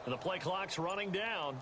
The play clock's running down.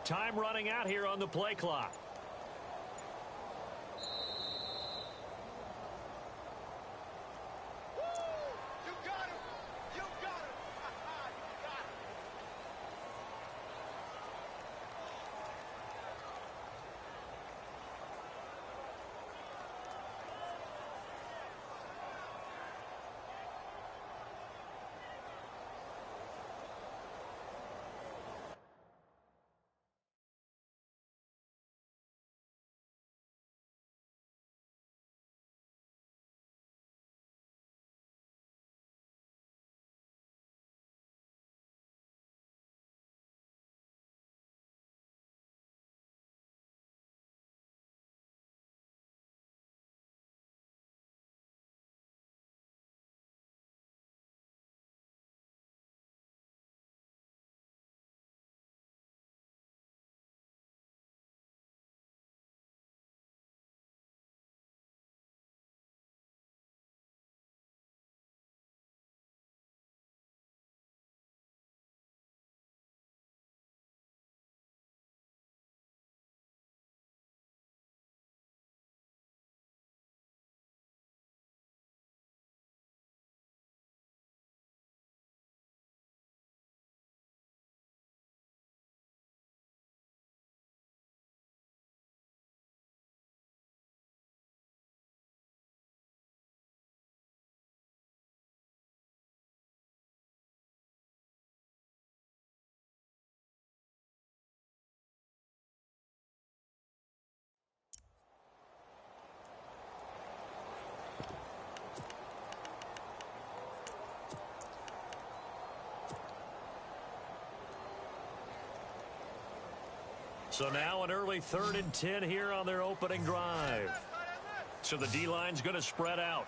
Time running out here on the play clock. So now an early 3rd and 10 here on their opening drive. So the D-line's going to spread out.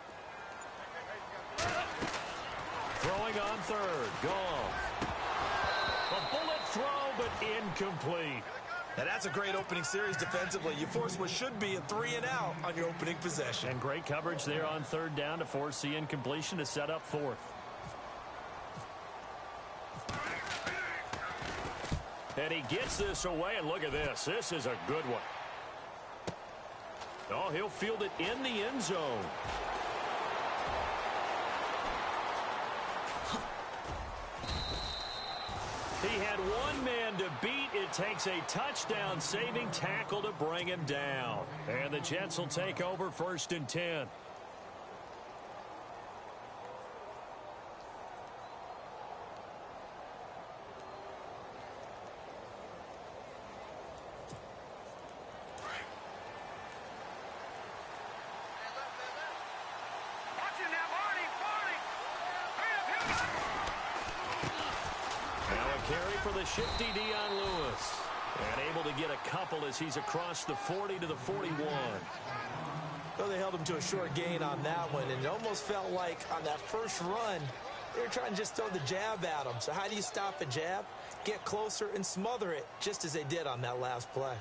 Throwing on 3rd. Goff. A bullet throw, but incomplete. Now that's a great opening series defensively. You force what should be a 3-and-out on your opening possession. And great coverage there on 3rd down to force the incompletion to set up 4th. And he gets this away, and look at this. This is a good one. Oh, he'll field it in the end zone. He had one man to beat. It takes a touchdown-saving tackle to bring him down. And the Jets will take over 1st and 10. Shifty Dion Lewis. And able to get a couple as he's across the 40 to the 41. Well, they held him to a short gain on that one, and it almost felt like on that first run, they were trying to just throw the jab at him. So how do you stop a jab? Get closer and smother it, just as they did on that last play.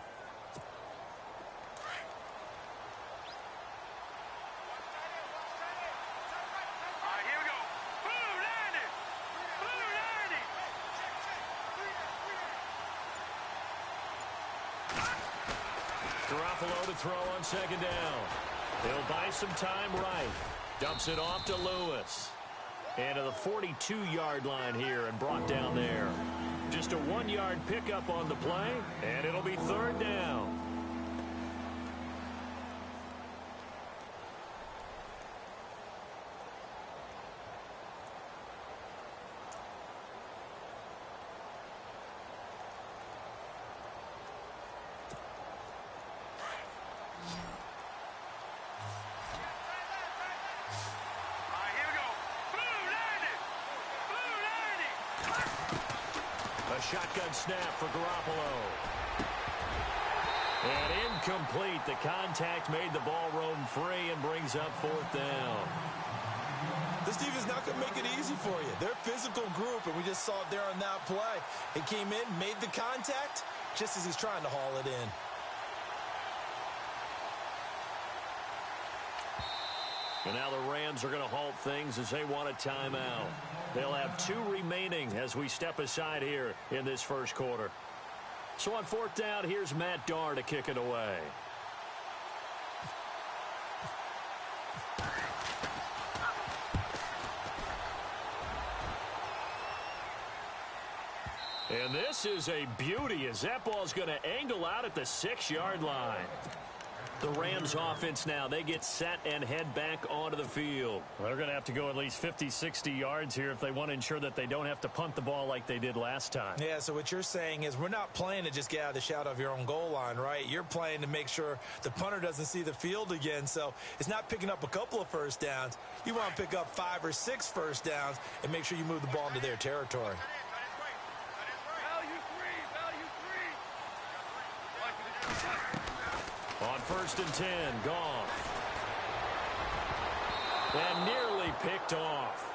Garoppolo to throw on 2nd down. He'll buy some time right. Dumps it off to Lewis. And to the 42-yard line here and brought down there. Just a 1-yard pickup on the play, and it'll be 3rd down. A shotgun snap for Garoppolo. And incomplete. The contact made the ball roam free and brings up 4th down. This defense is not going to make it easy for you. They're a physical group, and we just saw it there on that play. He came in, made the contact, just as he's trying to haul it in. And now the Rams are going to halt things as they want a timeout. They'll have 2 remaining as we step aside here in this first quarter. So on 4th down, here's Matt Darr to kick it away. And this is a beauty as that ball's going to angle out at the 6-yard line. The Rams offense now, they get set and head back onto the field. Well, they're going to have to go at least 50, 60 yards here if they want to ensure that they don't have to punt the ball like they did last time. Yeah, so what you're saying is we're not playing to just get out of the shadow of your own goal line, right? You're playing to make sure the punter doesn't see the field again. So it's not picking up a couple of first downs. You want to pick up 5 or 6 first downs and make sure you move the ball into their territory. On 1st and 10, Goff. And nearly picked off.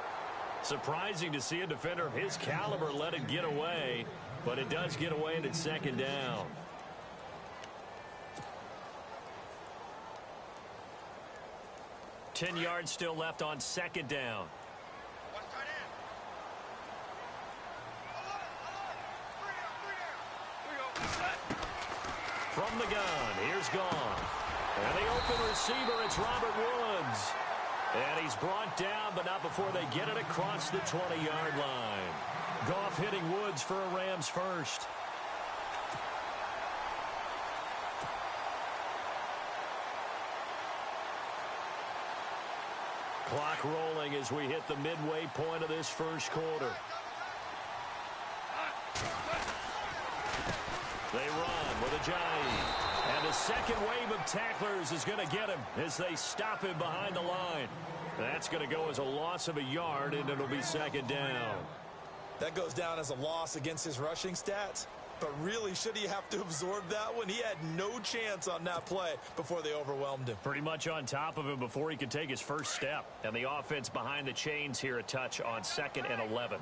Surprising to see a defender of his caliber let it get away, but it does get away and it's 2nd down. $10 yards still left on 2nd down. From the gun, here's Goff. And the open receiver, it's Robert Woods. And he's brought down, but not before they get it across the 20-yard line. Goff hitting Woods for a Rams first. Clock rolling as we hit the midway point of this first quarter. They run with Ajayi. And the second wave of tacklers is going to get him as they stop him behind the line. That's going to go as a loss of a yard, and it'll be 2nd down. That goes down as a loss against his rushing stats. But really, should he have to absorb that one? He had no chance on that play before they overwhelmed him. Pretty much on top of him before he could take his first step. And the offense behind the chains here a touch on 2nd and 11.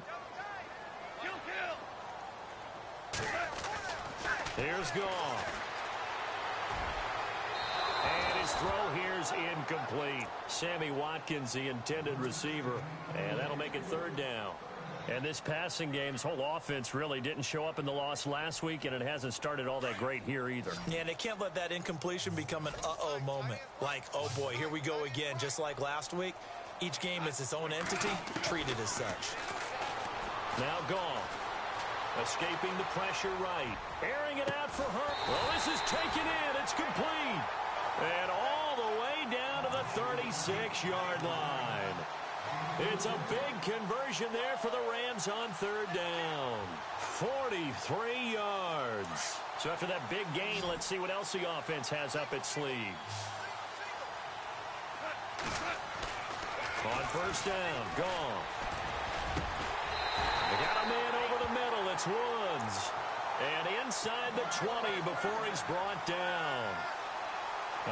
Here's Goff. And his throw here's incomplete. Sammy Watkins, the intended receiver. And that'll make it 3rd down. And this passing game's whole offense really didn't show up in the loss last week, and it hasn't started all that great here either. Yeah, and they can't let that incompletion become an uh-oh moment. Like, oh boy, here we go again, just like last week. Each game is its own entity, treated as such. Now Goff. Escaping the pressure right. Airing it out for her. Well, this is taken in. It's complete. And all the way down to the 36-yard line. It's a big conversion there for the Rams on 3rd down. 43 yards. So after that big gain, let's see what else the offense has up its sleeve. On 1st down, Goff. They got a man over the middle. It's Woods. And inside the 20 before he's brought down.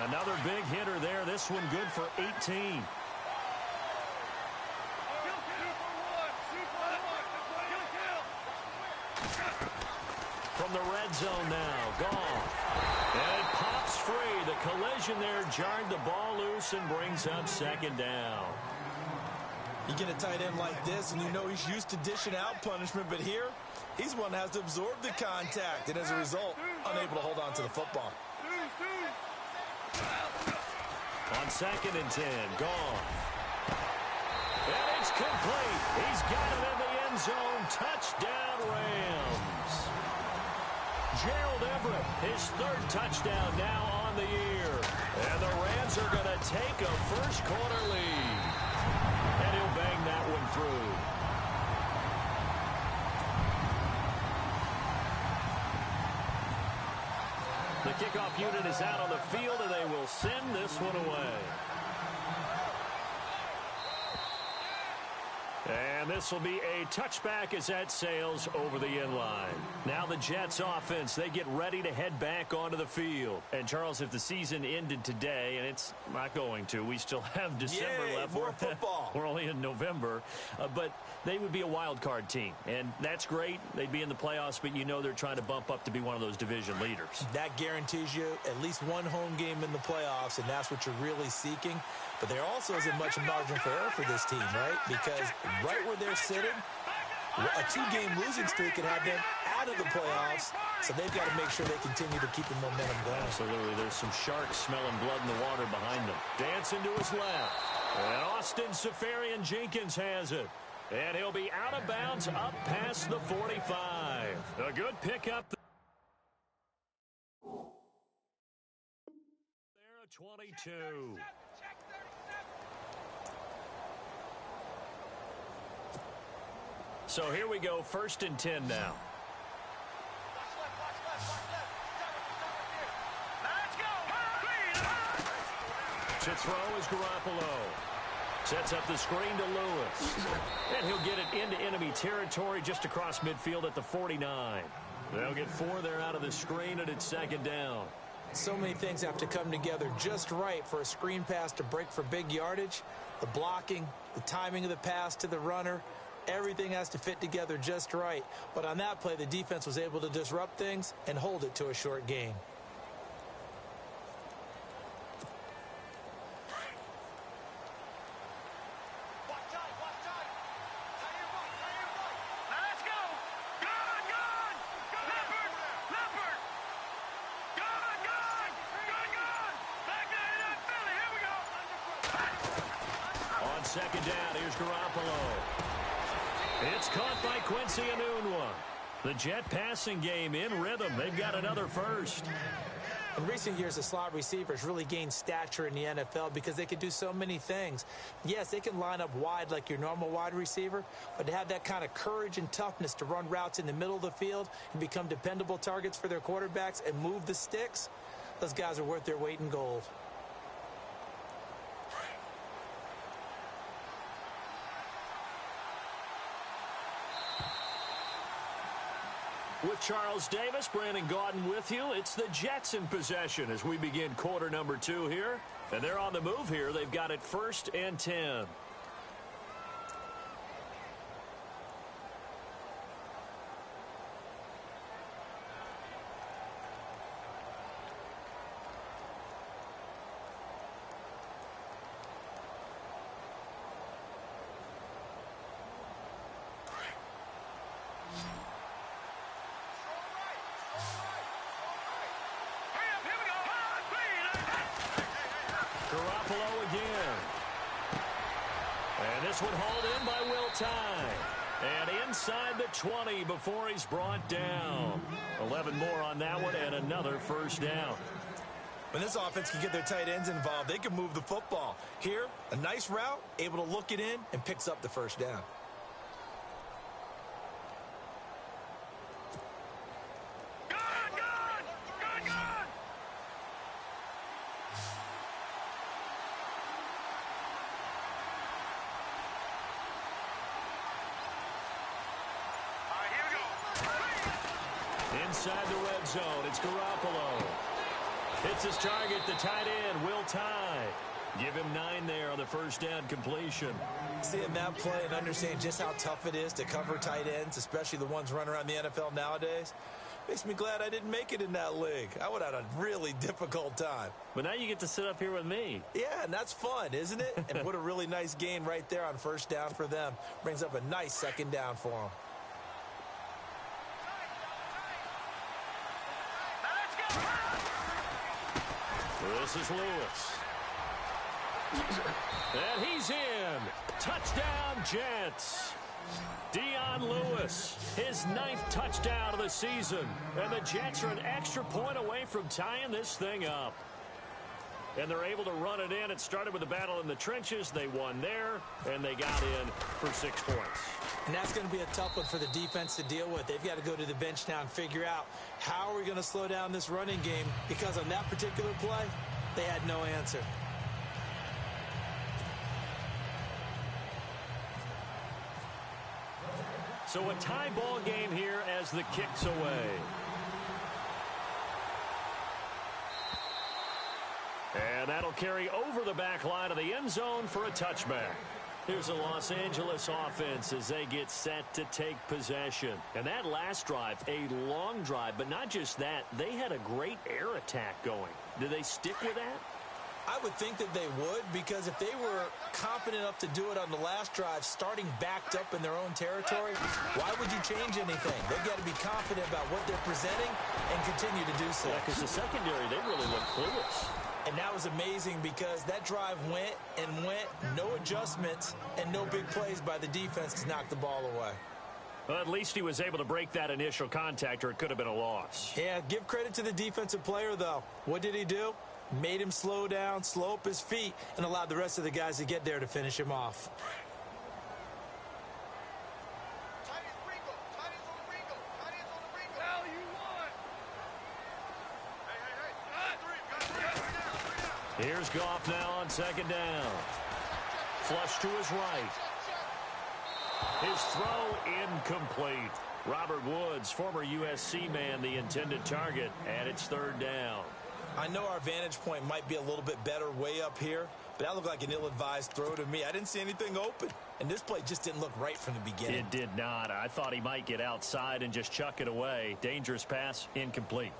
Another big hitter there. This one good for 18. From the red zone now, Goff. And it pops free. The collision there jarred the ball loose and brings up 2nd down. You get a tight end like this, and you know he's used to dishing out punishment, but here, he's one that has to absorb the contact, and as a result, unable to hold on to the football. On 2nd and 10, Goff. And it's complete. He's got it in the end zone. Touchdown, Rams. Gerald Everett, his 3rd touchdown now on the year. And the Rams are going to take a first quarter lead. And he'll bang that one through. The kickoff unit is out on the field, and they will send this one away. And And this will be a touchback as that sails over the end line. Now the Jets offense, they get ready to head back onto the field. And, Charles, if the season ended today, and it's not going to, we still have December left. More football. We're only in November. But they would be a wild card team. And that's great. They'd be in the playoffs, but you know they're trying to bump up to be one of those division leaders. That guarantees you at least one home game in the playoffs, and that's what you're really seeking. But there also isn't much margin for error for this team, right? Because right where they're sitting, a two-game losing streak could have them out of the playoffs, so they've got to make sure they continue to keep the momentum going. Absolutely. There's some sharks smelling blood in the water behind them. Dancing to his left. And Austin Seferian-Jenkins has it. And he'll be out of bounds up past the 45. A good pickup. There at 22. So here we go, 1st and 10 now. To throw is Garoppolo. Sets up the screen to Lewis. And he'll get it into enemy territory just across midfield at the 49. They'll get 4 there out of the screen, and it's 2nd down. So many things have to come together just right for a screen pass to break for big yardage. The blocking, the timing of the pass to the runner, everything has to fit together just right. But on that play, the defense was able to disrupt things and hold it to a short gain. On 2nd down, here's Garoppolo. It's caught by Quincy Enunwa. The Jet passing game in rhythm. They've got another first. In recent years, the slot receivers really gained stature in the NFL because they can do so many things. Yes, they can line up wide like your normal wide receiver, but to have that kind of courage and toughness to run routes in the middle of the field and become dependable targets for their quarterbacks and move the sticks, those guys are worth their weight in gold. With Charles Davis, Brandon Gaudin with you. It's the Jets in possession as we begin quarter number 2 here. And they're on the move here. They've got it 1st and 10. Garoppolo again. And this one hauled in by Will Tye. And inside the 20 before he's brought down. 11 more on that one and another first down. When this offense can get their tight ends involved, they can move the football. Here, a nice route, able to look it in, and picks up the first down. Inside the red zone, it's Garoppolo. Hits his target, the tight end, Will Tye. Give him 9 there on the first down completion. Seeing that play and understanding just how tough it is to cover tight ends, especially the ones running around the NFL nowadays, makes me glad I didn't make it in that league. I would have had a really difficult time. But now you get to sit up here with me. Yeah, and that's fun, isn't it? And what a really nice gain right there on first down for them. Brings up a nice 2nd down for them. This is Lewis. And he's in. Touchdown, Jets. Dion Lewis, his 9th touchdown of the season. And the Jets are an extra point away from tying this thing up. And they're able to run it in. It started with a battle in the trenches. They won there, and they got in for 6 points. And that's going to be a tough one for the defense to deal with. They've got to go to the bench now and figure out how are we going to slow down this running game, because on that particular play, they had no answer. So a tie ball game here as the kick's away. And that'll carry over the back line of the end zone for a touchback. Here's the Los Angeles offense as they get set to take possession. And that last drive, a long drive, but not just that, they had a great air attack going. Do they stick with that? I would think that they would, because if they were confident enough to do it on the last drive, starting backed up in their own territory, why would you change anything? They've got to be confident about what they're presenting and continue to do so. Yeah, because the secondary, they really look clueless. And that was amazing because that drive went and went, no adjustments and no big plays by the defense to knock the ball away. Well, at least he was able to break that initial contact, or it could have been a loss. Yeah, give credit to the defensive player, though. What did he do? Made him slow down, slow up his feet, and allowed the rest of the guys to get there to finish him off. Here's Goff now on second down. Flush to his right. His throw incomplete. Robert Woods, former USC man, the intended target, and it's third down. I know our vantage point might be a little bit better way up here, but that looked like an ill-advised throw to me. I didn't see anything open, and this play just didn't look right from the beginning. It did not. I thought he might get outside and just chuck it away. Dangerous pass, incomplete.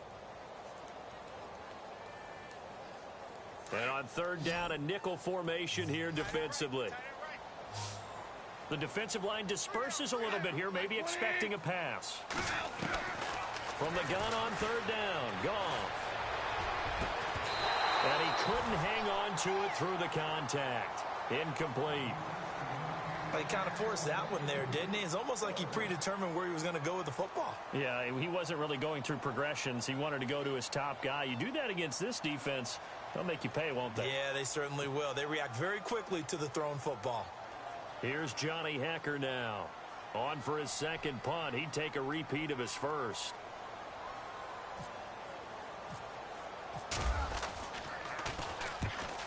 And on third down, a nickel formation here defensively. The defensive line disperses a little bit here, maybe expecting a pass. From the gun on third down, Goff. And he couldn't hang on to it through the contact. Incomplete. He kind of forced that one there, didn't he? It's almost like he predetermined where he was going to go with the football. Yeah, he wasn't really going through progressions. He wanted to go to his top guy. You do that against this defense, they'll make you pay, won't they? Yeah, they certainly will. They react very quickly to the thrown football. Here's Johnny Hekker now. On for his second punt. He'd take a repeat of his first.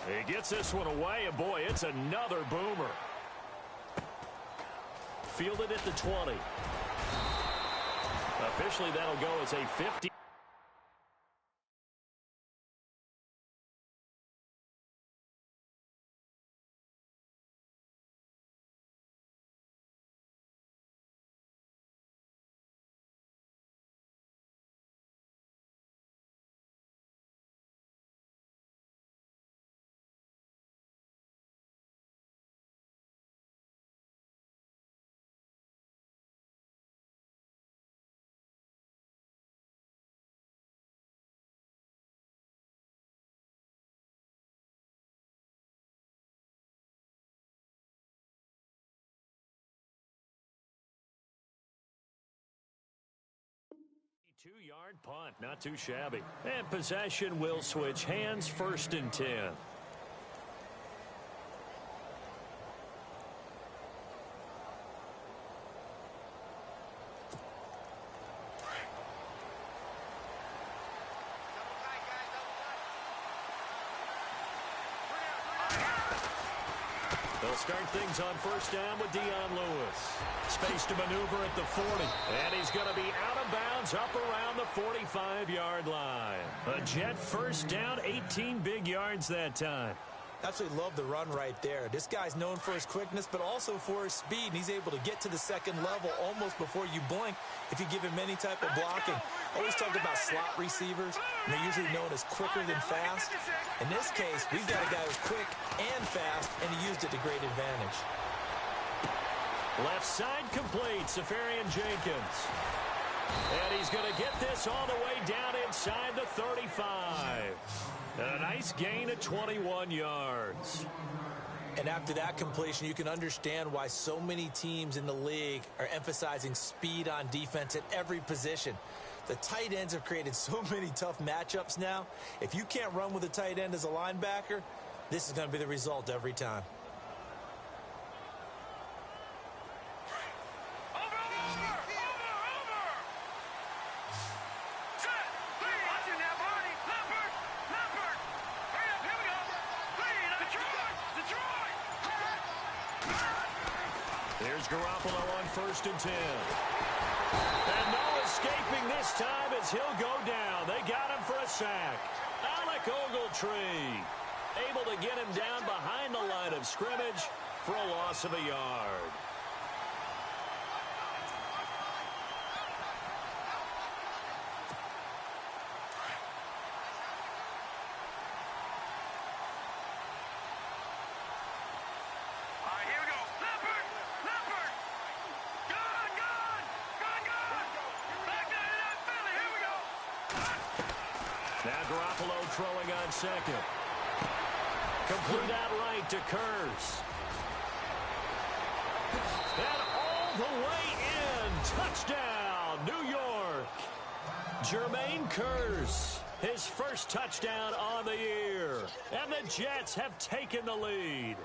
He gets this one away, and boy, it's another boomer. Fielded at the 20. Officially, that'll go as a 50. Two-yard punt, not too shabby. And possession will switch hands, first and 10. They'll start things on first down with Dion Lewis. Space to maneuver at the 40. And he's going to be out of bounds up around the 45-yard line. A Jet first down, 18 big yards that time. Absolutely love the run right there. This guy's known for his quickness, but also for his speed. And he's able to get to the second level almost before you blink if you give him any type of blocking. Always talk about slot receivers, and they're usually known as quicker than fast. In this case, we've got a guy who's quick and fast, and he used it to great advantage. Left side complete, Safarian Jenkins. And he's going to get this all the way down inside the 35. A nice gain of 21 yards. And after that completion, you can understand why so many teams in the league are emphasizing speed on defense at every position. The tight ends have created so many tough matchups now. If you can't run with a tight end as a linebacker, this is going to be the result every time. Garoppolo on 1st and 10. And no escaping this time as he'll go down. They got him for a sack. Alec Ogletree able to get him down behind the line of scrimmage for a loss of a yard. Now Garoppolo throwing on 2nd. Complete out right to Kurz. And all the way in. Touchdown, New York. Jermaine Kurz, his first touchdown on the year. And the Jets have taken the lead.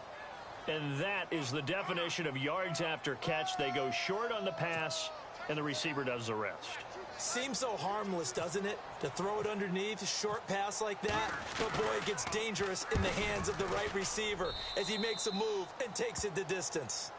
And that is the definition of yards after catch. They go short on the pass, and the receiver does the rest. Seems so harmless, doesn't it? To throw it underneath, a short pass like that. But boy, it gets dangerous in the hands of the right receiver as he makes a move and takes it the distance.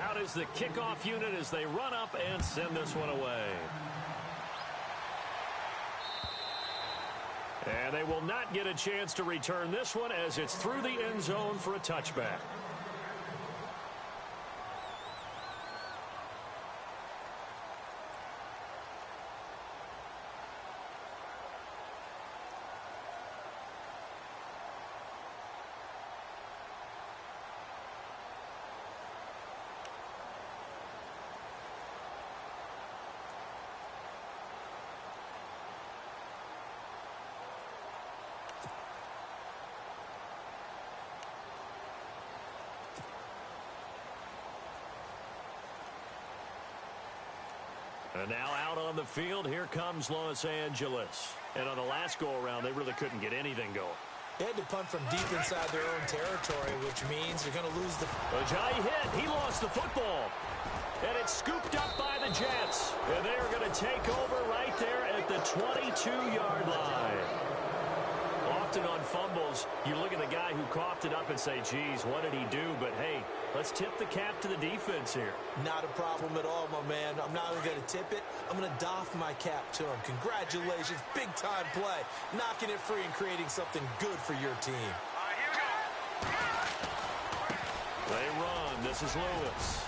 Out is the kickoff unit as they run up and send this one away. And they will not get a chance to return this one as it's through the end zone for a touchback. And now out on the field, here comes Los Angeles. And on the last go-around, they really couldn't get anything going. They had to punt from deep inside their own territory, which means they're going to lose the... Ajay hit. He lost the football. And it's scooped up by the Jets. And they are going to take over right there at the 22-yard line. Often on fumbles, you look at the guy who coughed it up and say, geez, what did he do? But, hey, let's tip the cap to the defense here. Not a problem at all, my man. I'm not only going to tip it, I'm going to doff my cap to him. Congratulations, big-time play. Knocking it free and creating something good for your team. Here we go. They run. This is Lewis.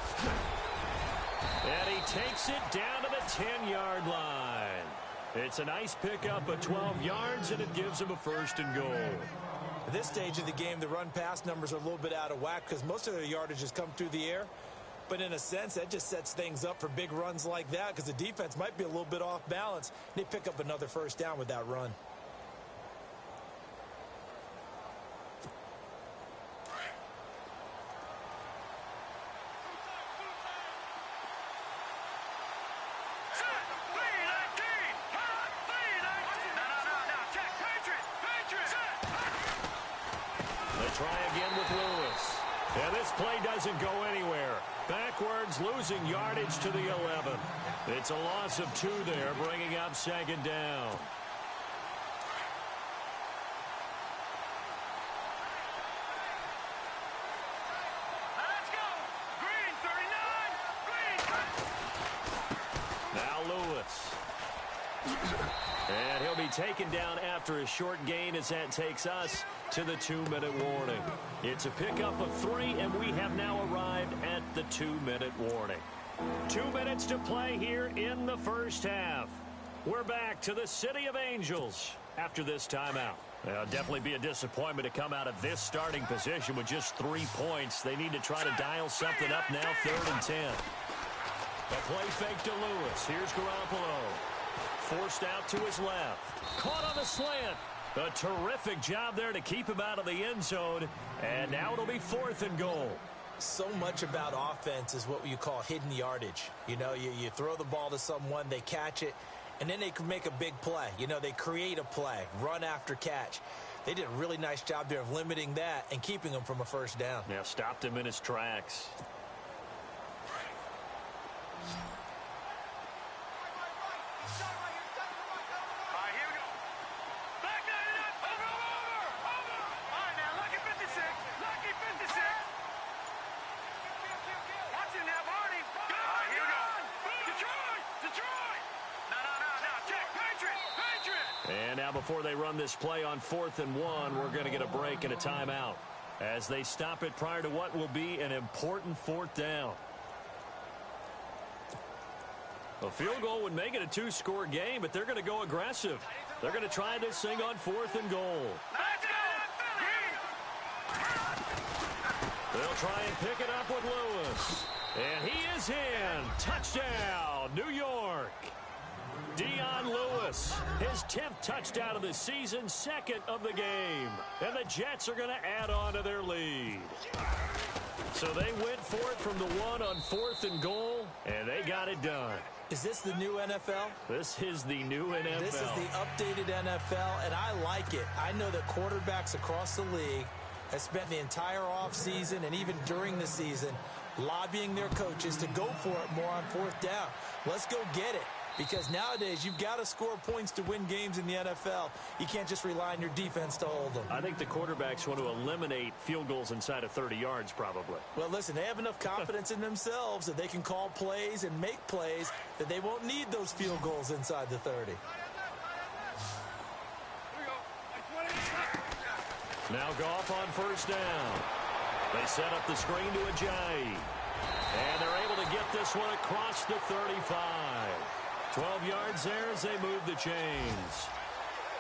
And he takes it down to the 10-yard line. It's a nice pickup of 12 yards, and it gives him a 1st and goal. At this stage of the game, the run-pass numbers are a little bit out of whack because most of their yardage has come through the air. But in a sense, that just sets things up for big runs like that because the defense might be a little bit off balance. They pick up another 1st down with that run. Try again with Lewis. And this play doesn't go anywhere. Backwards, losing yardage to the 11. It's a loss of 2 there, bringing up 2nd down. Let's go. Green, 39. Green. Now Lewis. And he'll be taken down after a short gain as that takes us to the 2-minute warning. It's a pickup of 3, and we have now arrived at the 2-minute warning. 2 minutes to play here in the first half. We're back to the City of Angels after this timeout. It'll definitely be a disappointment to come out of this starting position with just 3 points. They need to try to dial something up now, 3rd and 10. A play fake to Lewis. Here's Garoppolo. Forced out to his left. Caught on the slant. A terrific job there to keep him out of the end zone. And now it'll be 4th and goal. So much about offense is what you call hidden yardage. You know, you throw the ball to someone, they catch it, and then they can make a big play. You know, they create a play, run after catch. They did a really nice job there of limiting that and keeping him from a first down. Yeah, stopped him in his tracks. And now before they run this play on 4th and 1, we're going to get a break and a timeout as they stop it prior to what will be an important 4th down. A field goal would make it a 2-score game, but they're going to go aggressive. They're going to try this thing on 4th and goal. They'll try and pick it up with Lewis. And he is in. Touchdown, New York. Dion Lewis, his 10th touchdown of the season, 2nd of the game. And the Jets are going to add on to their lead. So they went for it from the 1 on 4th and goal, and they got it done. Is this the new NFL? This is the new NFL. This is the updated NFL, and I like it. I know that quarterbacks across the league have spent the entire offseason and even during the season lobbying their coaches to go for it more on 4th down. Let's go get it. Because nowadays, you've got to score points to win games in the NFL. You can't just rely on your defense to hold them. I think the quarterbacks want to eliminate field goals inside of 30 yards, probably. Well, listen, they have enough confidence in themselves that they can call plays and make plays that they won't need those field goals inside the 30. Now Goff on 1st down. They set up the screen to Ajayi. And they're able to get this one across the 35. 12 yards there as they move the chains.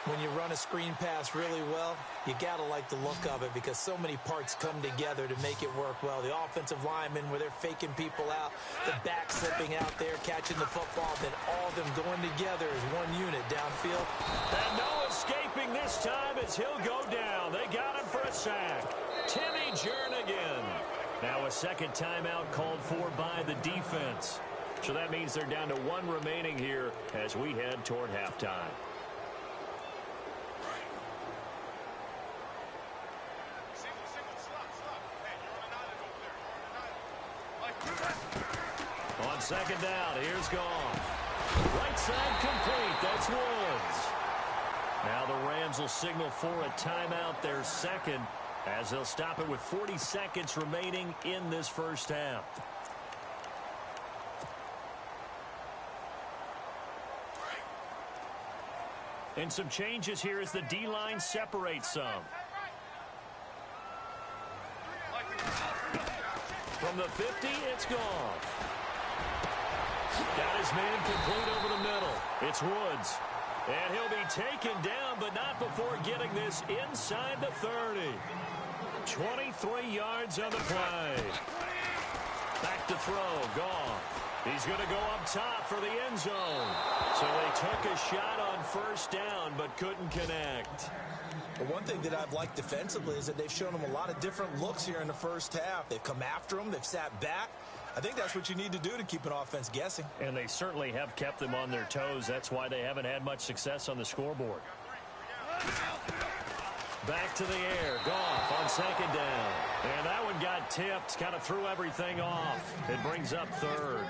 When you run a screen pass really well, you got to like the look of it because so many parts come together to make it work well. The offensive linemen where they're faking people out, the back slipping out there, catching the football, then all of them going together as one unit downfield. And no escaping this time as he'll go down. They got him for a sack. Timmy Jernigan. Now a second timeout called for by the defense. So that means they're down to 1 remaining here as we head toward halftime. On 2nd down, here's Goff. Right side complete. That's Woods. Now the Rams will signal for a timeout, their second, as they'll stop it with 40 seconds remaining in this first half. And some changes here as the D-line separates some. From the 50, it's Goff. Got his man complete over the middle. It's Woods. And he'll be taken down, but not before getting this inside the 30. 23 yards on the play. Back to throw, Goff. He's going to go up top for the end zone. So they took a shot on 1st down, but couldn't connect. Well, one thing that I've liked defensively is that they've shown them a lot of different looks here in the first half. They've come after them. They've sat back. I think that's what you need to do to keep an offense guessing. And they certainly have kept them on their toes. That's why they haven't had much success on the scoreboard. Back to the air. Goff on 2nd down. And that one got tipped. Kind of threw everything off. It brings up 3rd.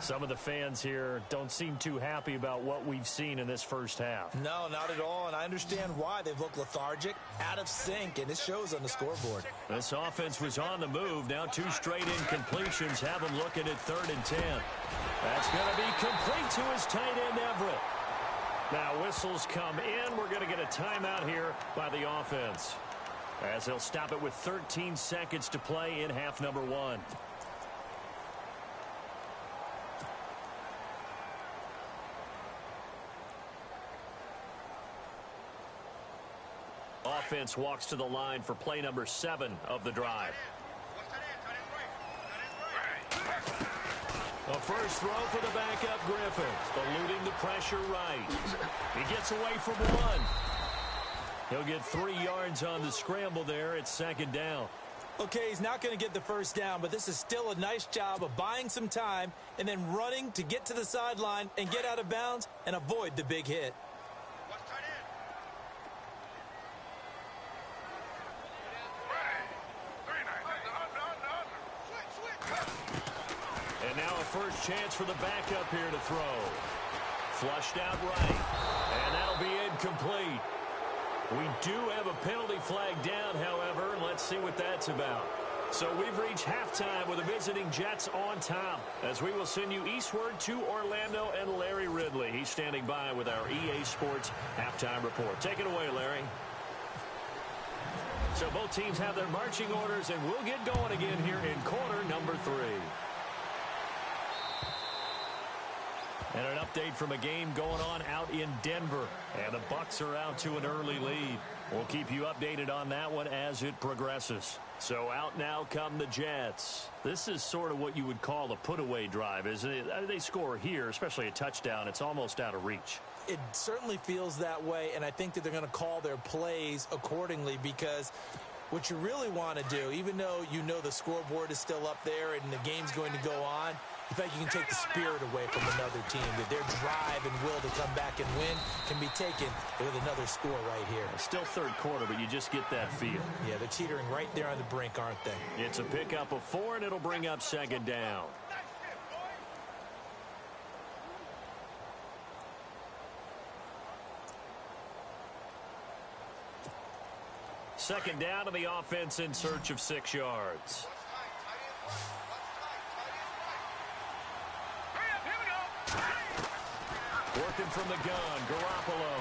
Some of the fans here don't seem too happy about what we've seen in this first half. No, not at all, and I understand why. They've looked lethargic, out of sync, and it shows on the scoreboard. This offense was on the move. Now 2 straight incompletions have them looking at 3rd and 10. That's going to be complete to his tight end, Everett. Now whistles come in. We're going to get a timeout here by the offense, as they'll stop it with 13 seconds to play in half number 1. Offense walks to the line for play number 7 of the drive. A first throw for the backup Griffin, eluding the pressure right. He gets away from 1. He'll get 3 yards on the scramble there at 2nd down. Okay, he's not going to get the first down, but this is still a nice job of buying some time and then running to get to the sideline and get out of bounds and avoid the big hit. first chance for the backup here to throw. Flushed out right. And that'll be incomplete. We do have a penalty flag down, however, and let's see what that's about. So we've reached halftime with the visiting Jets on top, as we will send you eastward to Orlando and Larry Ridley. He's standing by with our EA Sports halftime report. Take it away, Larry. So both teams have their marching orders, and we'll get going again here in quarter number 3. And an update from a game going on out in Denver. And the Bucs are out to an early lead. We'll keep you updated on that one as it progresses. So out now come the Jets. This is sort of what you would call a put-away drive, isn't it? They score here, especially a touchdown. It's almost out of reach. It certainly feels that way, and I think that they're going to call their plays accordingly, because what you really want to do, even though you know the scoreboard is still up there and the game's going to go on, in fact, you can take the spirit away from another team, that their drive and will to come back and win can be taken with another score right here. Still third quarter, but you just get that feel. Yeah, they're teetering right there on the brink, aren't they? It's a pickup of 4, and it'll bring up second down. Second down to the offense in search of 6 yards. Working from the gun, Garoppolo.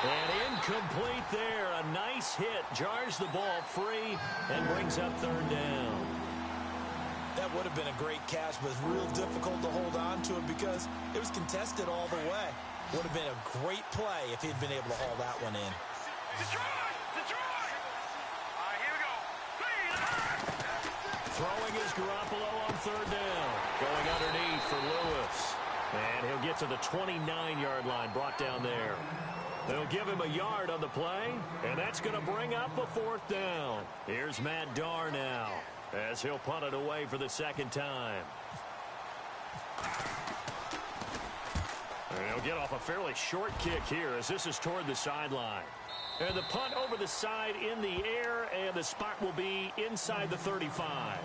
And incomplete there. A nice hit. Jars the ball free and brings up third down. That would have been a great catch, but it's real difficult to hold on to it because it was contested all the way. Would have been a great play if he'd been able to haul that one in. Detroit! Detroit! All right, here we go. Throwing is Garoppolo on third down. Going underneath for Lewis. And he'll get to the 29-yard line, brought down there. They'll give him a yard on the play, and that's going to bring up a 4th down. Here's Matt Darr now, as he'll punt it away for the second time. And he'll get off a fairly short kick here, as this is toward the sideline. And the punt over the side in the air, and the spot will be inside the 35.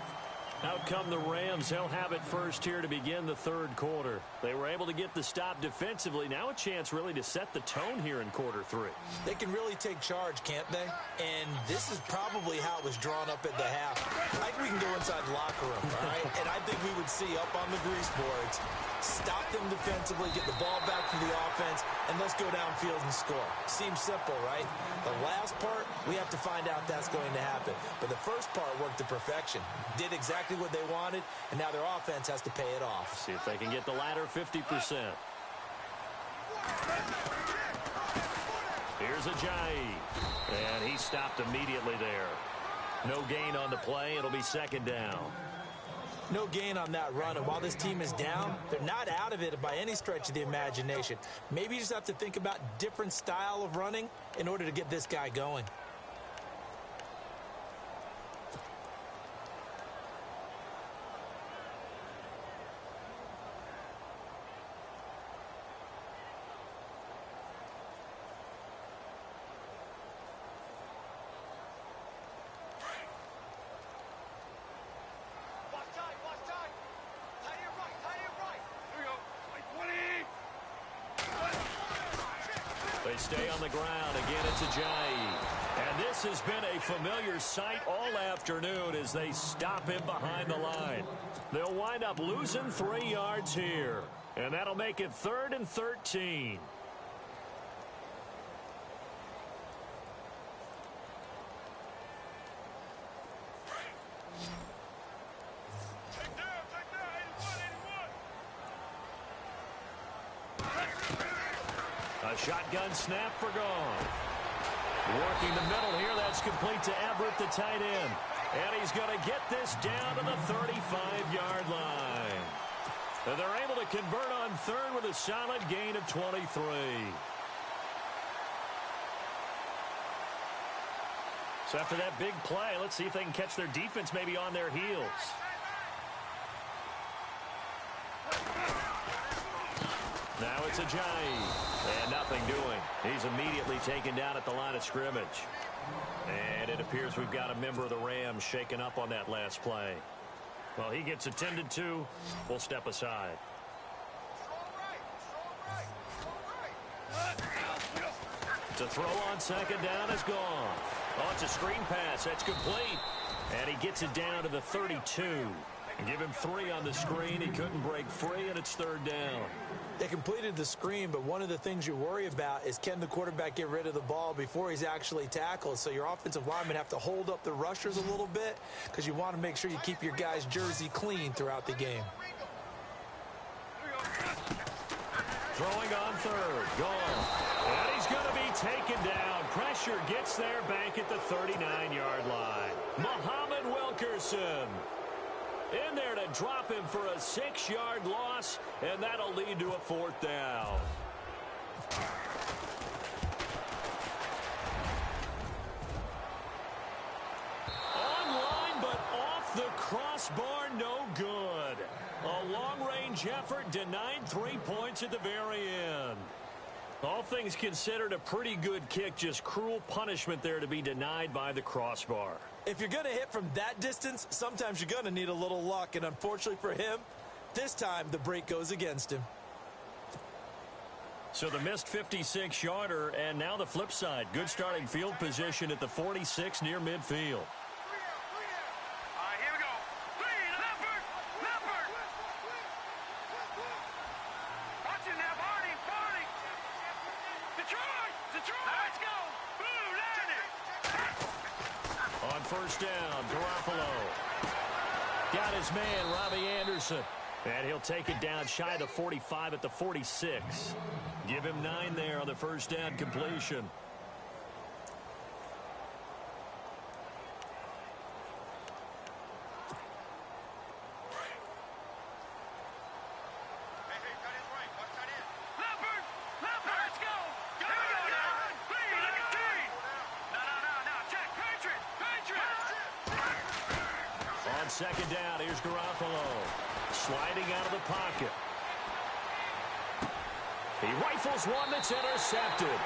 Out come the Rams. They'll have it first here to begin the third quarter. They were able to get the stop defensively. Now a chance really to set the tone here in quarter 3. They can really take charge, can't they? And this is probably how it was drawn up at the half. I think we can go inside the locker room, all right? And I think we would see up on the grease boards, stop them defensively, get the ball back to the offense, and let's go downfield and score. Seems simple, right? The last part, we have to find out that's going to happen. But the first part worked to perfection. Did exactly what they wanted, and now their offense has to pay it off. See if they can get the latter 50%. Here's Ajayi, and he stopped immediately there. No gain on the play. It'll be second down. No gain on that run, and while this team is down, they're not out of it by any stretch of the imagination. Maybe you just have to think about different style of running in order to get this guy going. They stay on the ground. Again, it's Ajayi. And this has been a familiar sight all afternoon as they stop him behind the line. They'll wind up losing 3 yards here. And that'll make it 3rd and 13. A shotgun snap for Gone. Working the middle here. That's complete to Everett, the tight end. And he's going to get this down to the 35-yard line. And they're able to convert on third with a solid gain of 23. So after that big play, let's see if they can catch their defense maybe on their heels. Now it's Ajayi. And nothing doing. He's immediately taken down at the line of scrimmage. And it appears we've got a member of the Rams shaken up on that last play. Well, he gets attended to. We'll step aside. To throw on second down is gone. Oh, it's a screen pass. That's complete. And he gets it down to the 32. Give him 3 on the screen. He couldn't break free, and it's third down. They completed the screen, but one of the things you worry about is can the quarterback get rid of the ball before he's actually tackled. So your offensive linemen have to hold up the rushers a little bit because you want to make sure you keep your guy's jersey clean throughout the game. Throwing on third. Gone. And he's going to be taken down. Pressure gets there back at the 39-yard line. Muhammad Wilkerson in there to drop him for a 6-yard loss, and that'll lead to a 4th down. Online, but off the crossbar, no good. A long-range effort denied 3 points at the very end. All things considered, a pretty good kick, just cruel punishment there to be denied by the crossbar. If you're going to hit from that distance, sometimes you're going to need a little luck, and unfortunately for him, this time the break goes against him. So the missed 56-yarder, and now the flip side. Good starting field position at the 46 near midfield. Here we go. 3, Leopard! Leopard! Watch it now, Barney! Barney! Detroit! Detroit! Let's go! Blue, land it! On first down, Garoppolo. Got his man, Robbie Anderson. And he'll take it down shy of the 45 at the 46. Give him 9 there on the first down completion. Second down, here's Garoppolo. Sliding out of the pocket. He rifles one that's intercepted.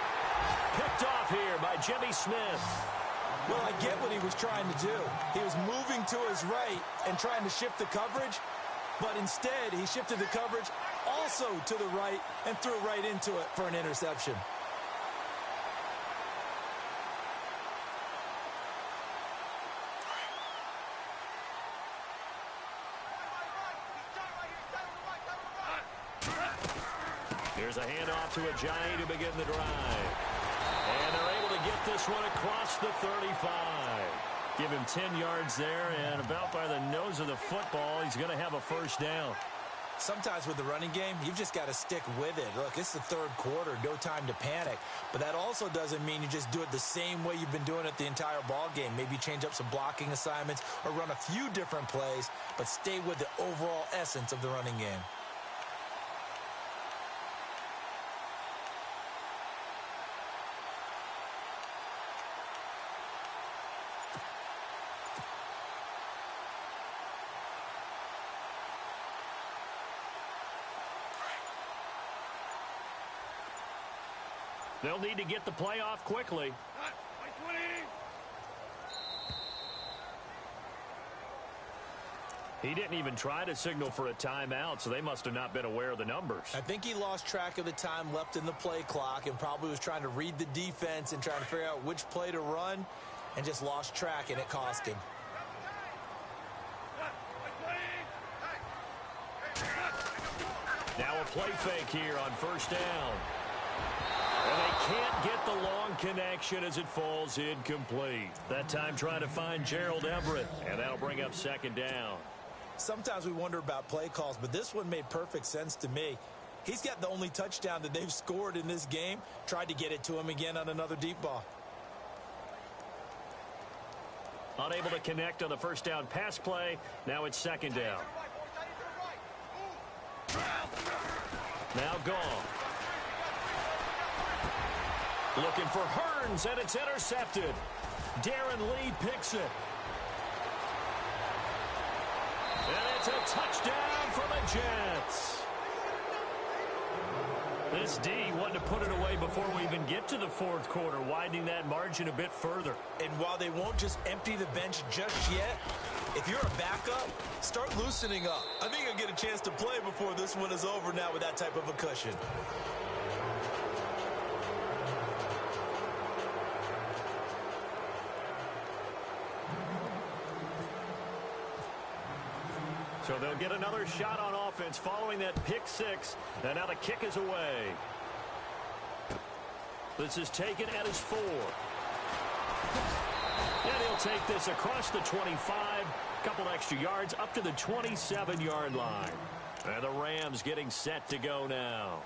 Picked off here by Jimmy Smith. Well, I get what he was trying to do. He was moving to his right and trying to shift the coverage, but instead he shifted the coverage also to the right and threw right into it for an interception. Here's a handoff to Ajayi to begin the drive. And they're able to get this one across the 35. Give him 10 yards there, and about by the nose of the football, he's going to have a first down. Sometimes with the running game, you've just got to stick with it. Look, it's the third quarter, no time to panic. But that also doesn't mean you just do it the same way you've been doing it the entire ball game. Maybe change up some blocking assignments or run a few different plays, but stay with the overall essence of the running game. They'll need to get the play off quickly. He didn't even try to signal for a timeout, so they must have not been aware of the numbers. I think he lost track of the time left in the play clock and probably was trying to read the defense and trying to figure out which play to run and just lost track, and it cost him. Now a play fake here on first down. And they can't get the long connection as it falls incomplete. That time trying to find Gerald Everett, and that'll bring up second down. Sometimes we wonder about play calls, but this one made perfect sense to me. He's got the only touchdown that they've scored in this game. Tried to get it to him again on another deep ball. Unable to connect on the first down pass play. Now it's second down. Now gone. Looking for Hearns, and it's intercepted. Darren Lee picks it. And it's a touchdown for the Jets. This D wanted to put it away before we even get to the fourth quarter, widening that margin a bit further. And while they won't just empty the bench just yet, If you're a backup, start loosening up. I think you'll get a chance to play before this one is over now with that type of a cushion. So they'll get another shot on offense following that pick six. And now the kick is away. This is taken at his 4. And he'll take this across the 25. Couple extra yards up to the 27-yard line. And the Rams getting set to go now.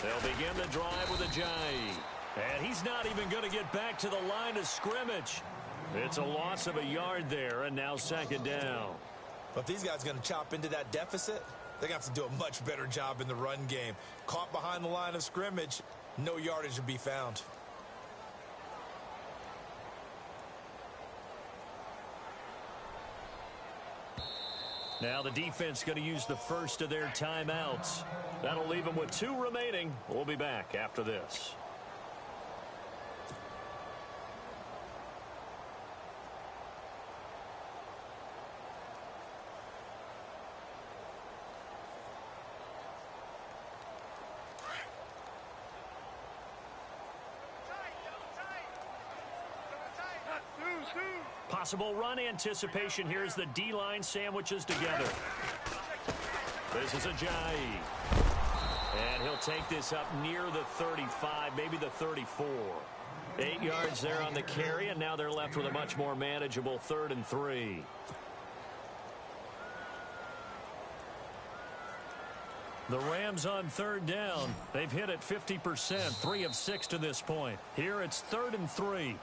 They'll begin the drive with a Jai. And he's not even going to get back to the line of scrimmage. It's a loss of a yard there, and now second down. But if these guys are going to chop into that deficit, they're going to have to do a much better job in the run game. Caught behind the line of scrimmage, no yardage to be found. Now the defense going to use the first of their timeouts. That'll leave them with 2 remaining. We'll be back after this. Possible run anticipation here as the D-line sandwiches together. This is a Jai. And he'll take this up near the 35, maybe the 34. 8 yards there on the carry, and now they're left with a much more manageable 3rd and 3. The Rams on 3rd down. They've hit it 50%, 3 of 6 to this point. Here it's 3rd and 3.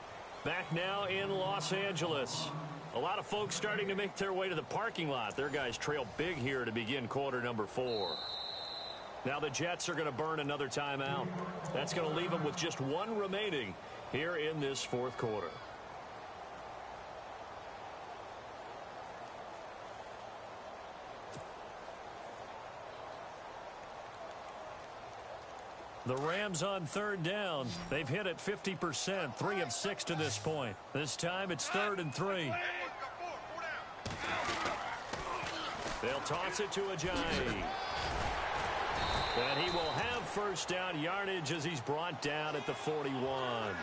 Back now in Los Angeles. A lot of folks starting to make their way to the parking lot. Their guys trail big here to begin quarter number 4. Now the Jets are going to burn another timeout. That's going to leave them with just 1 remaining here in this 4th quarter. The Rams on 3rd down. They've hit it 50%, 3 of 6 to this point. This time it's 3rd and 3. They'll toss it to Ajayi. And he will have first down yardage as he's brought down at the 41.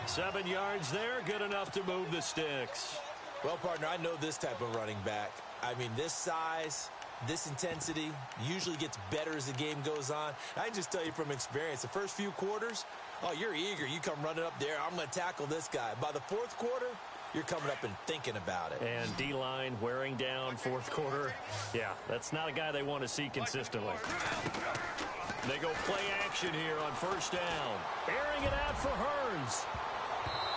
7 yards there, good enough to move the sticks. Well, partner, I know this type of running back. I mean, this size, this intensity usually gets better as the game goes on. I can just tell you from experience, the first few quarters, oh, you're eager. You come running up there, I'm going to tackle this guy. By the 4th quarter, you're coming up and thinking about it. And D-line wearing down 4th quarter. Yeah, that's not a guy they want to see consistently. They go play action here on first down. Airing it out for Hurns.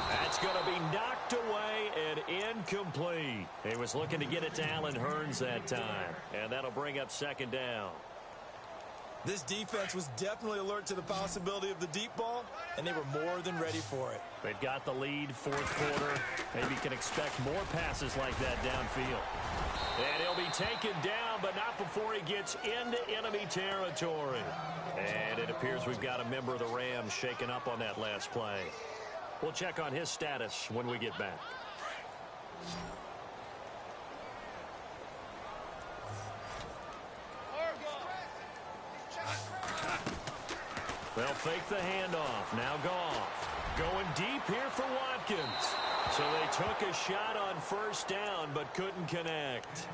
That's going to be knocked away and incomplete. He was looking to get it to Allen Hurns that time. And that'll bring up second down. This defense was definitely alert to the possibility of the deep ball, and they were more than ready for it. They've got the lead 4th quarter. Maybe can expect more passes like that downfield. And he'll be taken down, but not before he gets into enemy territory. And it appears we've got a member of the Rams shaken up on that last play. We'll check on his status when we get back. They'll fake the handoff. Now Goff. Going deep here for Watkins. So they took a shot on first down, but couldn't connect.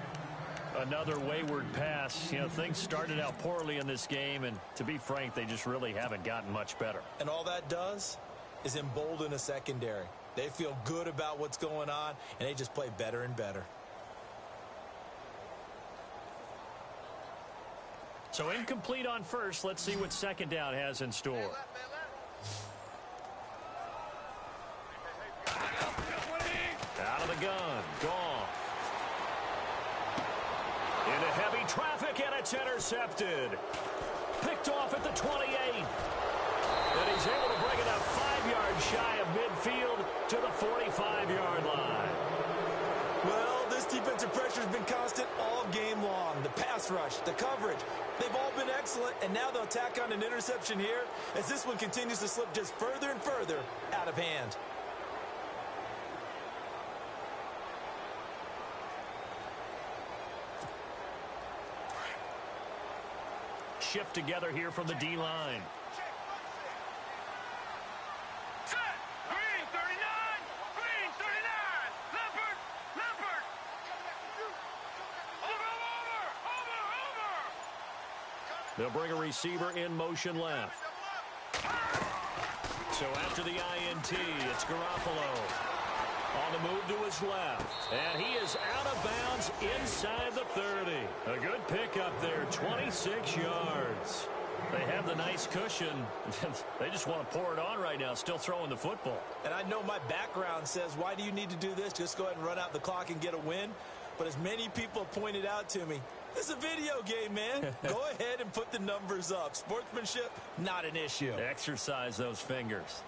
Another wayward pass. You know, things started out poorly in this game, and to be frank, they just really haven't gotten much better. And all that does is embolden a secondary. They feel good about what's going on, and they just play better and better. So incomplete on first. Let's see what second down has in store. Out of the gun. Goff. Into heavy traffic, and it's intercepted. Picked off at the 28. And he's able to bring it up 5 yards shy of midfield. midfield to the 45-yard line. Well, this defensive pressure has been constant all game long. The pass rush, the coverage, they've all been excellent, and now they'll tack on an interception here as this one continues to slip just further and further out of hand. Shift together here from the D-line. Set. Green 39. Green 39. Leopard. Leopard. Over. They'll bring a receiver in motion left. So after the INT, it's Garoppolo. On the move to his left. And he is out of bounds inside the 30. A good pickup there, 26 yards. They have the nice cushion. They just want to pour it on right now, still throwing the football. And I know my background says, why do you need to do this? Just go ahead and run out the clock and get a win. But as many people pointed out to me, this is a video game, man. Go ahead and put the numbers up. Sportsmanship, not an issue. Exercise those fingers.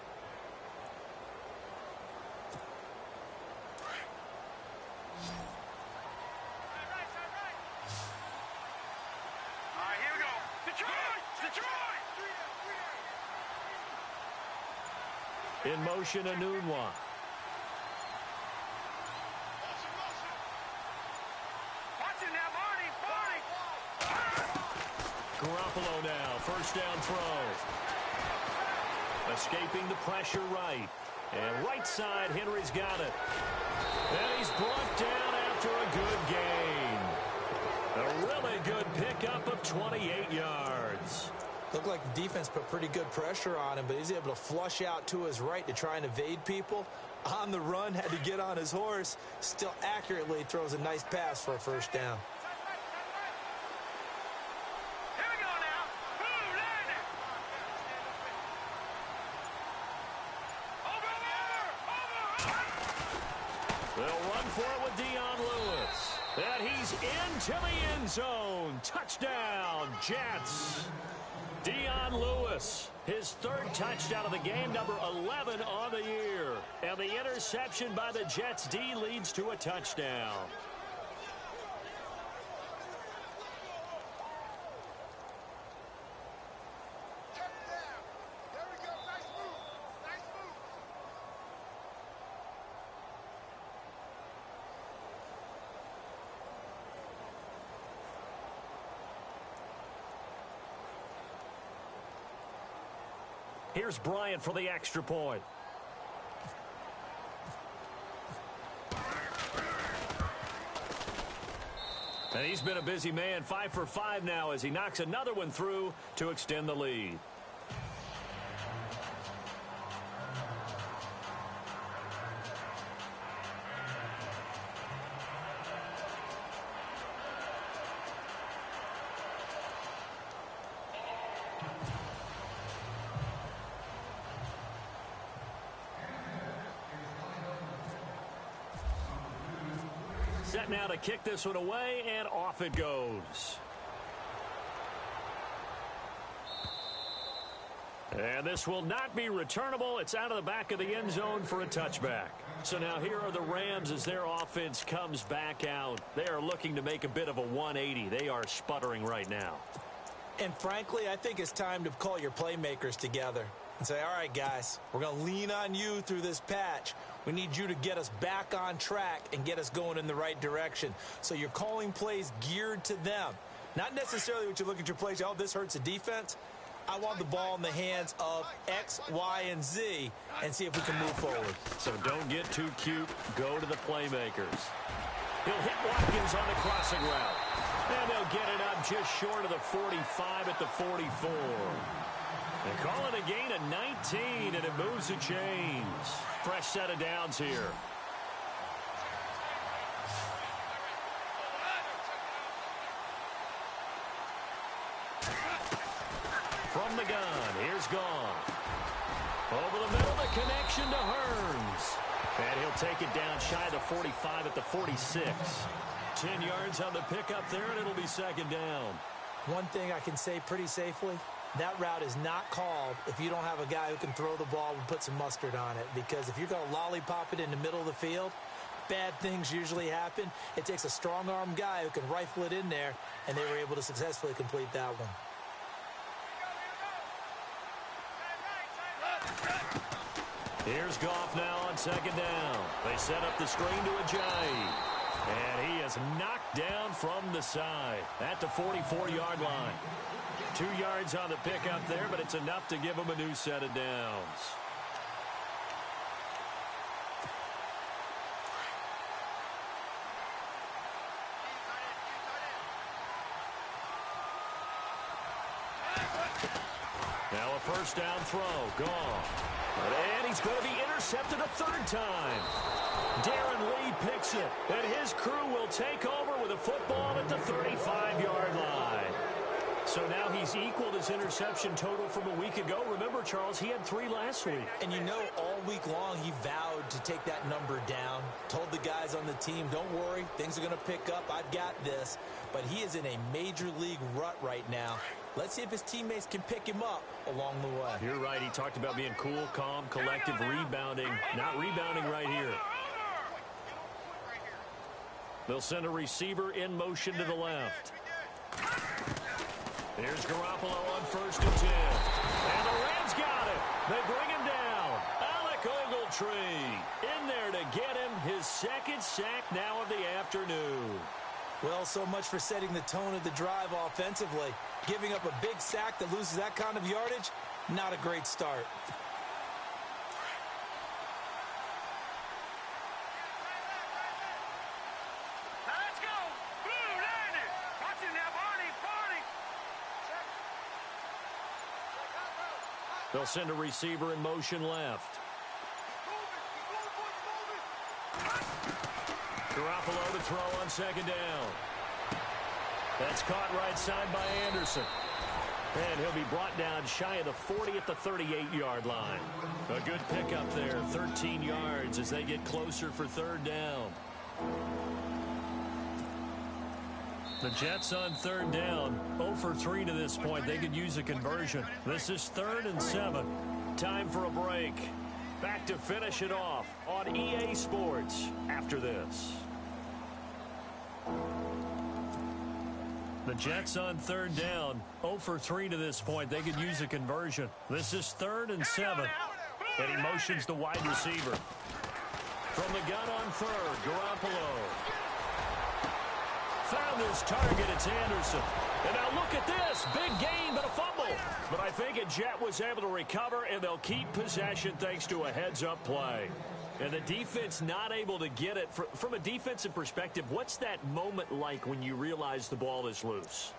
In motion, Anunwa. Garoppolo now, first down throw. Escaping the pressure right. And right side, Henry's got it. And he's brought down after a good gain. A really good pickup of 28 yards. Looked like the defense put pretty good pressure on him, but he's able to flush out to his right to try and evade people. On the run, had to get on his horse. Still accurately throws a nice pass for a first down. Here we go now. Boom, landing. Over. They'll run for it with Dion Lewis. And he's into the end zone. Touchdown, Jets. Dion Lewis, his third touchdown of the game, number 11 on the year. And the interception by the Jets D leads to a touchdown. Here's Bryant for the extra point. And he's been a busy man, 5 for 5 now as he knocks another one through to extend the lead. Set now to kick this one away, and off it goes. And this will not be returnable. It's out of the back of the end zone for a touchback. So now here are the Rams as their offense comes back out. They are looking to make a bit of a 180. They are sputtering right now. And frankly, I think it's time to call your playmakers together and say, all right, guys, we're going to lean on you through this patch. We need you to get us back on track and get us going in the right direction. So you're calling plays geared to them. Not necessarily what you look at your plays, oh, this hurts the defense. I want the ball in the hands of X, Y, and Z and see if we can move forward. So don't get too cute. Go to the playmakers. He'll hit Watkins on the crossing route. And they'll get it up just short of the 45 at the 44. They call it a gain of 19, and it moves the chains. Fresh set of downs here. From the gun, here's Goff. Over the middle, the connection to Hearns. And he'll take it down shy of the 45 at the 46. 10 yards on the pickup there, and it'll be second down. One thing I can say pretty safely, That route is not called if you don't have a guy who can throw the ball and put some mustard on it, because if you're going to lollipop it in the middle of the field, bad things usually happen. It takes a strong-arm guy who can rifle it in there, and they were able to successfully complete that one. Here's Goff now on second down. They set up the screen to Ajayi. And he is knocked down from the side at the 44-yard line. 2 yards on the pickup there, but it's enough to give him a new set of downs. Now a first down throw. Goff. And he's going to be intercepted a third time. Darren Lee picks it, and his crew will take over with a football at the 35-yard line. So now he's equaled his interception total from a week ago. Remember, Charles, he had 3 last week. And you know, all week long he vowed to take that number down. Told the guys on the team, don't worry, things are going to pick up. I've got this. But he is in a major league rut right now. Let's see if his teammates can pick him up along the way. You're right. He talked about being cool, calm, collective, rebounding. Not rebounding right here. They'll send a receiver in motion to the left. Here's Garoppolo on 1st and 10. And the Rams got it. They bring him down. Alec Ogletree in there to get him his 2nd sack now of the afternoon. Well, so much for setting the tone of the drive offensively. Giving up a big sack that loses that kind of yardage, not a great start. Let's go. Blue landed. Watch it now, Barney. They'll send a receiver in motion left. Garoppolo to throw on 2nd down. That's caught right side by Anderson. And he'll be brought down shy of the 40 at the 38-yard line. A good pickup there, 13 yards as they get closer for 3rd down. The Jets on 3rd down, 0 for 3 to this point. They could use a conversion. This is 3rd and 7. Time for a break. Back to finish it off on EA Sports after this. The Jets on 3rd down, 0 for 3 to this point. They could use a conversion. This is 3rd and 7. And he motions the wide receiver. From the gun on 3rd, Garoppolo. Found his target, it's Anderson. And now look at this, big gain, but a fumble. But I think a Jet was able to recover, and they'll keep possession thanks to a heads-up play. And the defense not able to get it. From a defensive perspective, what's that moment like when you realize the ball is loose?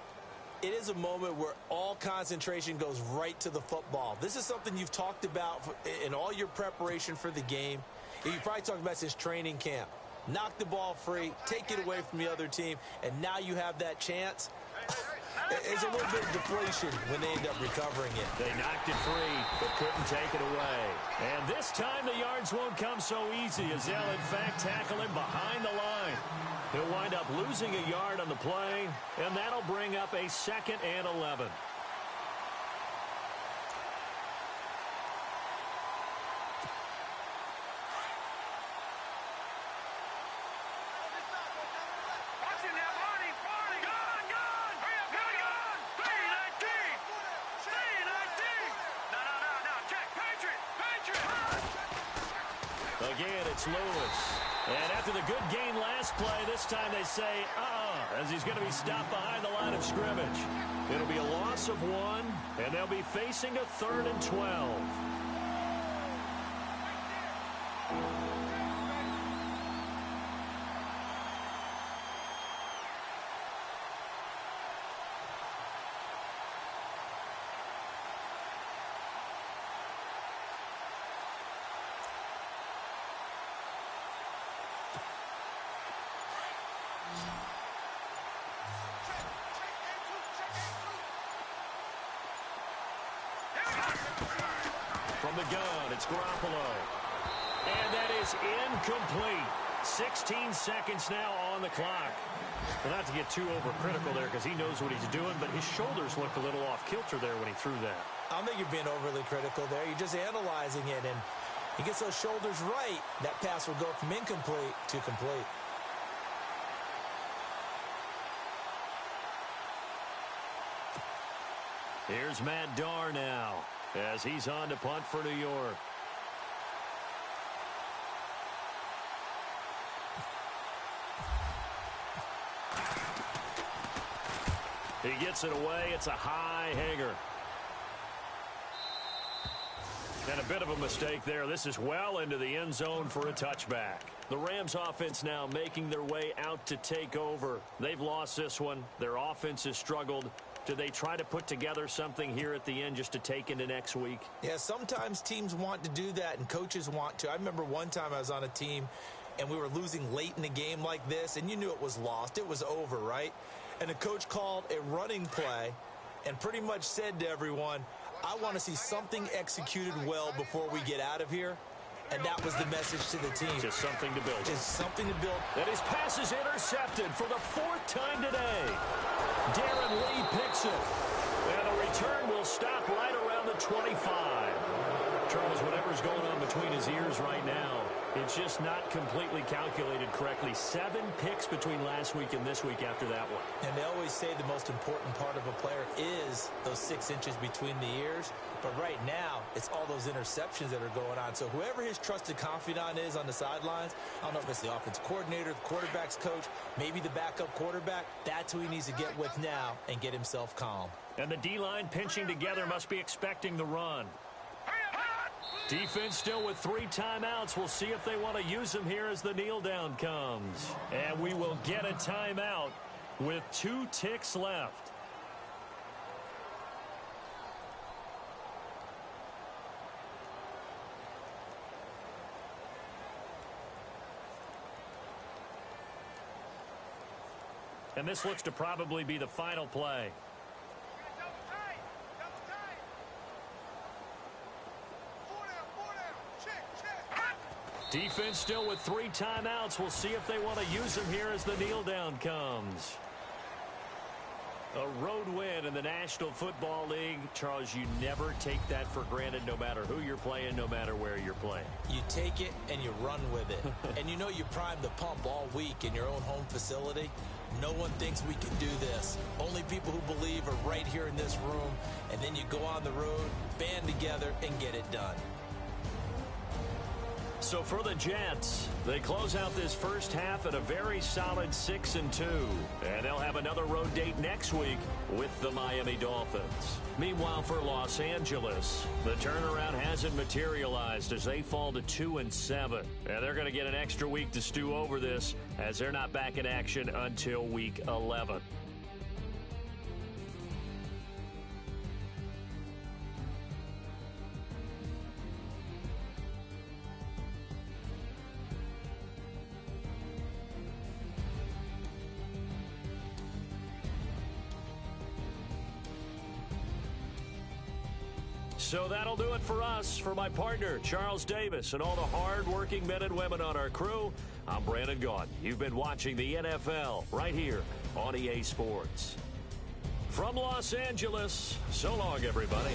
It is a moment where all concentration goes right to the football. This is something you've talked about in all your preparation for the game. You've probably talked about since training camp. Knock the ball free, take it away from the other team, and now you have that chance. It's a little bit of deflation when they end up recovering it. They knocked it free, but couldn't take it away. And this time the yards won't come so easy as they'll, in fact, tackle him behind the line. He'll wind up losing a yard on the play, and that'll bring up a 2nd and 11. Again, it's Lewis. And after the good gain last play, this time they say, as he's going to be stopped behind the line of scrimmage. It'll be a loss of 1, and they'll be facing a 3rd and 12. From the gun, it's Garoppolo. And that is incomplete. 16 seconds now on the clock. Well, not to get too overcritical there because he knows what he's doing, but his shoulders looked a little off kilter there when he threw that. I don't think you're being overly critical there. You're just analyzing it, and he gets those shoulders right. That pass will go from incomplete to complete. Here's Matt Darr now as he's on to punt for New York. He gets it away. It's a high hanger. And a bit of a mistake there. This is well into the end zone for a touchback. The Rams offense now making their way out to take over. They've lost this one. Their offense has struggled. Do they try to put together something here at the end just to take into next week? Yeah, sometimes teams want to do that and coaches want to. I remember one time I was on a team and we were losing late in a game like this, and you knew it was lost. It was over, right? And the coach called a running play and pretty much said to everyone, I want to see something executed well before we get out of here. And that was the message to the team. Just something to build. Just something to build. And his pass is intercepted for the 4th time today. Darren Lee picks it. And the return will stop right around the 25. Charles, whatever's going on between his ears right now, it's just not completely calculated correctly. 7 picks between last week and this week after that one. And they always say the most important part of a player is those 6 inches between the ears. But right now, it's all those interceptions that are going on. So whoever his trusted confidant is on the sidelines, I don't know if it's the offense coordinator, the quarterback's coach, maybe the backup quarterback, that's who he needs to get with now and get himself calm. And the D-line pinching together must be expecting the run. Defense still with 3 timeouts. We'll see if they want to use them here as the kneel down comes. And we will get a timeout with 2 ticks left. And this looks to probably be the final play. Defense still with 3 timeouts. We'll see if they want to use them here as the kneel down comes. A road win in the National Football League. Charles, you never take that for granted no matter who you're playing, no matter where you're playing. You take it and you run with it. And you know you prime the pump all week in your own home facility. No one thinks we can do this. Only people who believe are right here in this room. And then you go on the road, band together, and get it done. So for the Jets, they close out this first half at a very solid 6-2. And they'll have another road date next week with the Miami Dolphins. Meanwhile, for Los Angeles, the turnaround hasn't materialized as they fall to 2-7. And they're going to get an extra week to stew over this as they're not back in action until week 11. So that'll do it for us. For my partner, Charles Davis, and all the hard-working men and women on our crew, I'm Brandon Gaudin. You've been watching the NFL right here on EA Sports. From Los Angeles, so long, everybody.